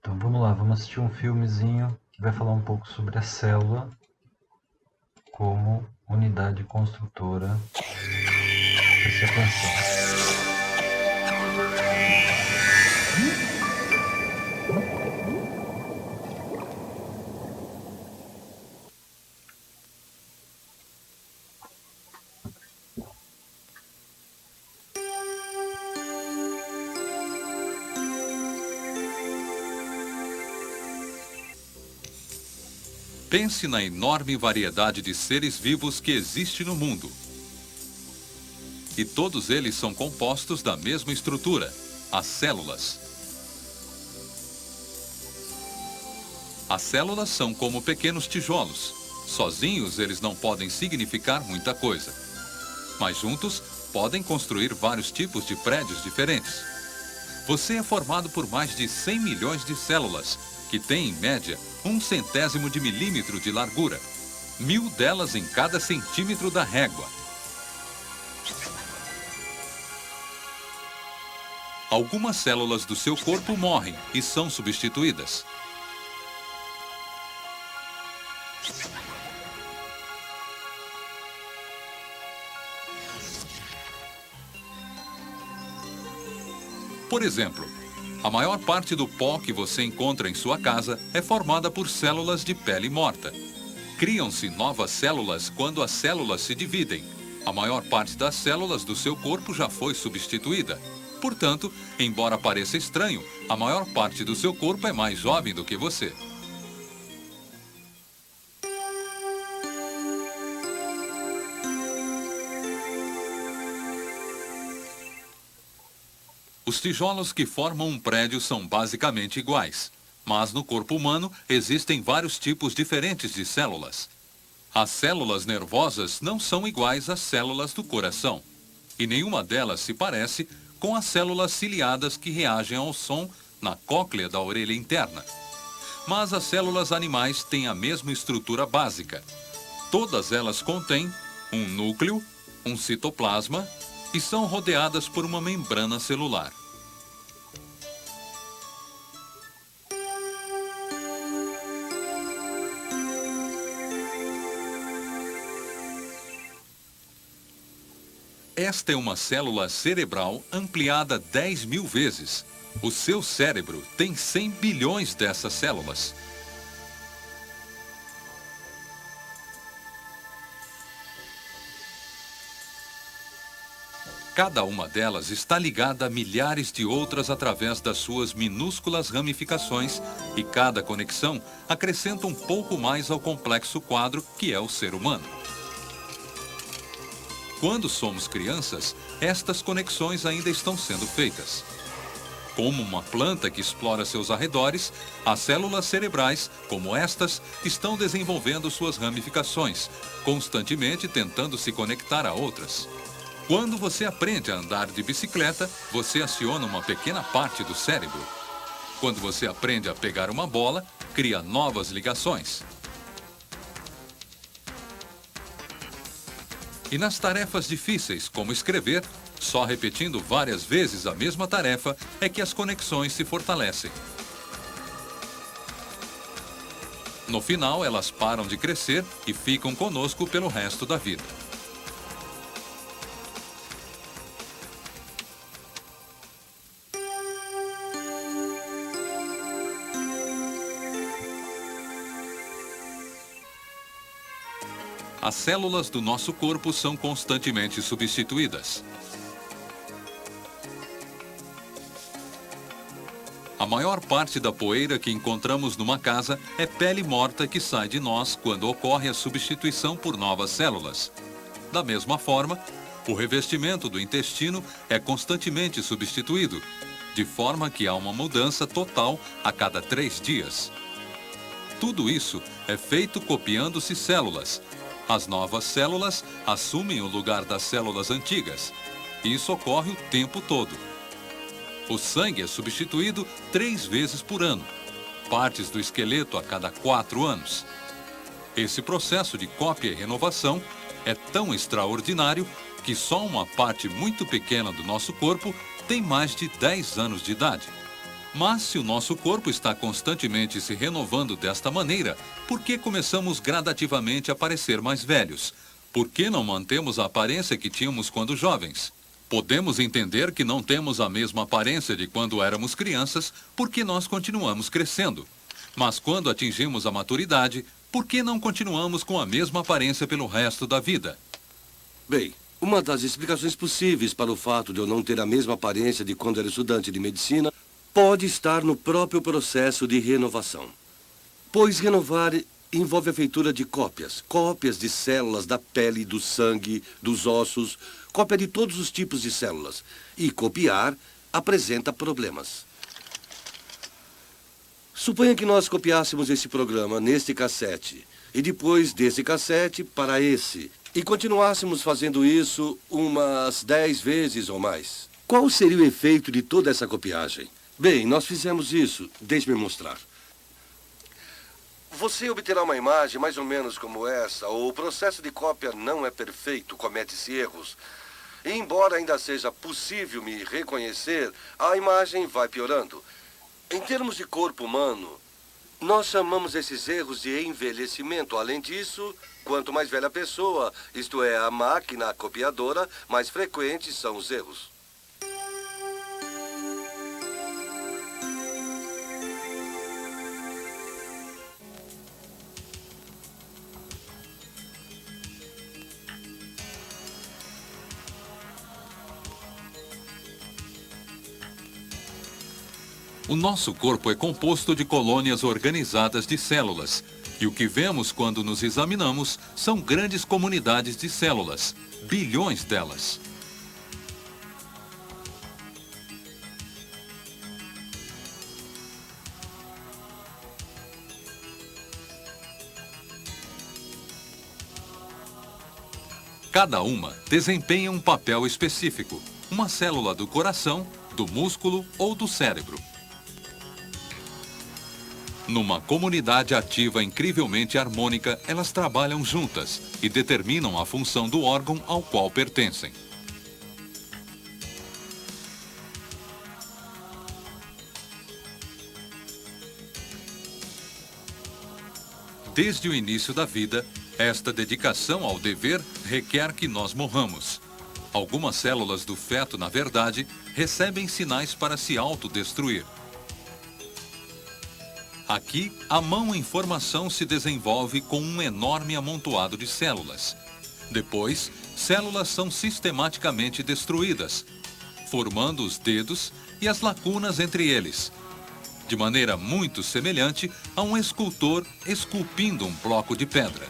Então vamos lá, vamos assistir um filmezinho que vai falar um pouco sobre a célula como unidade construtora. Preste atenção. Pense na enorme variedade de seres vivos que existe no mundo. E todos eles são compostos da mesma estrutura, as células. As células são como pequenos tijolos. Sozinhos eles não podem significar muita coisa. Mas juntos podem construir vários tipos de prédios diferentes. Você é formado por mais de 100 milhões de células, que têm, em média, 1/100º de milímetro de largura. 1000 delas em cada centímetro da régua. Algumas células do seu corpo morrem e são substituídas. Por exemplo, a maior parte do pó que você encontra em sua casa é formada por células de pele morta. Criam-se novas células quando as células se dividem. A maior parte das células do seu corpo já foi substituída. Portanto, embora pareça estranho, a maior parte do seu corpo é mais jovem do que você. Os tijolos que formam um prédio são basicamente iguais, mas no corpo humano existem vários tipos diferentes de células. As células nervosas não são iguais às células do coração, e nenhuma delas se parece com as células ciliadas que reagem ao som na cóclea da orelha interna. Mas as células animais têm a mesma estrutura básica. Todas elas contêm um núcleo, um citoplasma e são rodeadas por uma membrana celular. Esta é uma célula cerebral ampliada 10.000 vezes. O seu cérebro tem 100 bilhões dessas células. Cada uma delas está ligada a milhares de outras através das suas minúsculas ramificações e cada conexão acrescenta um pouco mais ao complexo quadro que é o ser humano. Quando somos crianças, estas conexões ainda estão sendo feitas. Como uma planta que explora seus arredores, as células cerebrais, como estas, estão desenvolvendo suas ramificações, constantemente tentando se conectar a outras. Quando você aprende a andar de bicicleta, você aciona uma pequena parte do cérebro. Quando você aprende a pegar uma bola, cria novas ligações. E nas tarefas difíceis, como escrever, só repetindo várias vezes a mesma tarefa é que as conexões se fortalecem. No final, elas param de crescer e ficam conosco pelo resto da vida. As células do nosso corpo são constantemente substituídas. A maior parte da poeira que encontramos numa casa é pele morta que sai de nós quando ocorre a substituição por novas células. Da mesma forma, o revestimento do intestino é constantemente substituído, de forma que há uma mudança total a cada 3 dias. Tudo isso é feito copiando-se células. As novas células assumem o lugar das células antigas. Isso ocorre o tempo todo. O sangue é substituído 3 vezes por ano. Partes do esqueleto a cada 4 anos. Esse processo de cópia e renovação é tão extraordinário que só uma parte muito pequena do nosso corpo tem mais de 10 anos de idade. Mas se o nosso corpo está constantemente se renovando desta maneira, por que começamos gradativamente a parecer mais velhos? Por que não mantemos a aparência que tínhamos quando jovens? Podemos entender que não temos a mesma aparência de quando éramos crianças, porque nós continuamos crescendo. Mas quando atingimos a maturidade, por que não continuamos com a mesma aparência pelo resto da vida? Bem, uma das explicações possíveis para o fato de eu não ter a mesma aparência de quando era estudante de medicina pode estar no próprio processo de renovação. Pois renovar envolve a feitura de cópias. Cópias de células da pele, do sangue, dos ossos, cópia de todos os tipos de células. E copiar apresenta problemas. Suponha que nós copiássemos esse programa neste cassete, e depois desse cassete para esse, e continuássemos fazendo isso umas 10 vezes ou mais. Qual seria o efeito de toda essa copiagem? Bem, nós fizemos isso. Deixe-me mostrar. Você obterá uma imagem mais ou menos como essa. O processo de cópia não é perfeito, comete-se erros. E embora ainda seja possível me reconhecer, a imagem vai piorando. Em termos de corpo humano, nós chamamos esses erros de envelhecimento. Além disso, quanto mais velha a pessoa, isto é, a máquina copiadora, mais frequentes são os erros. O nosso corpo é composto de colônias organizadas de células, e o que vemos quando nos examinamos são grandes comunidades de células, bilhões delas. Cada uma desempenha um papel específico, uma célula do coração, do músculo ou do cérebro. Numa comunidade ativa incrivelmente harmônica, elas trabalham juntas e determinam a função do órgão ao qual pertencem. Desde o início da vida, esta dedicação ao dever requer que nós morramos. Algumas células do feto, na verdade, recebem sinais para se autodestruir. Aqui, a mão em formação se desenvolve com um enorme amontoado de células. Depois, células são sistematicamente destruídas, formando os dedos e as lacunas entre eles, de maneira muito semelhante a um escultor esculpindo um bloco de pedra.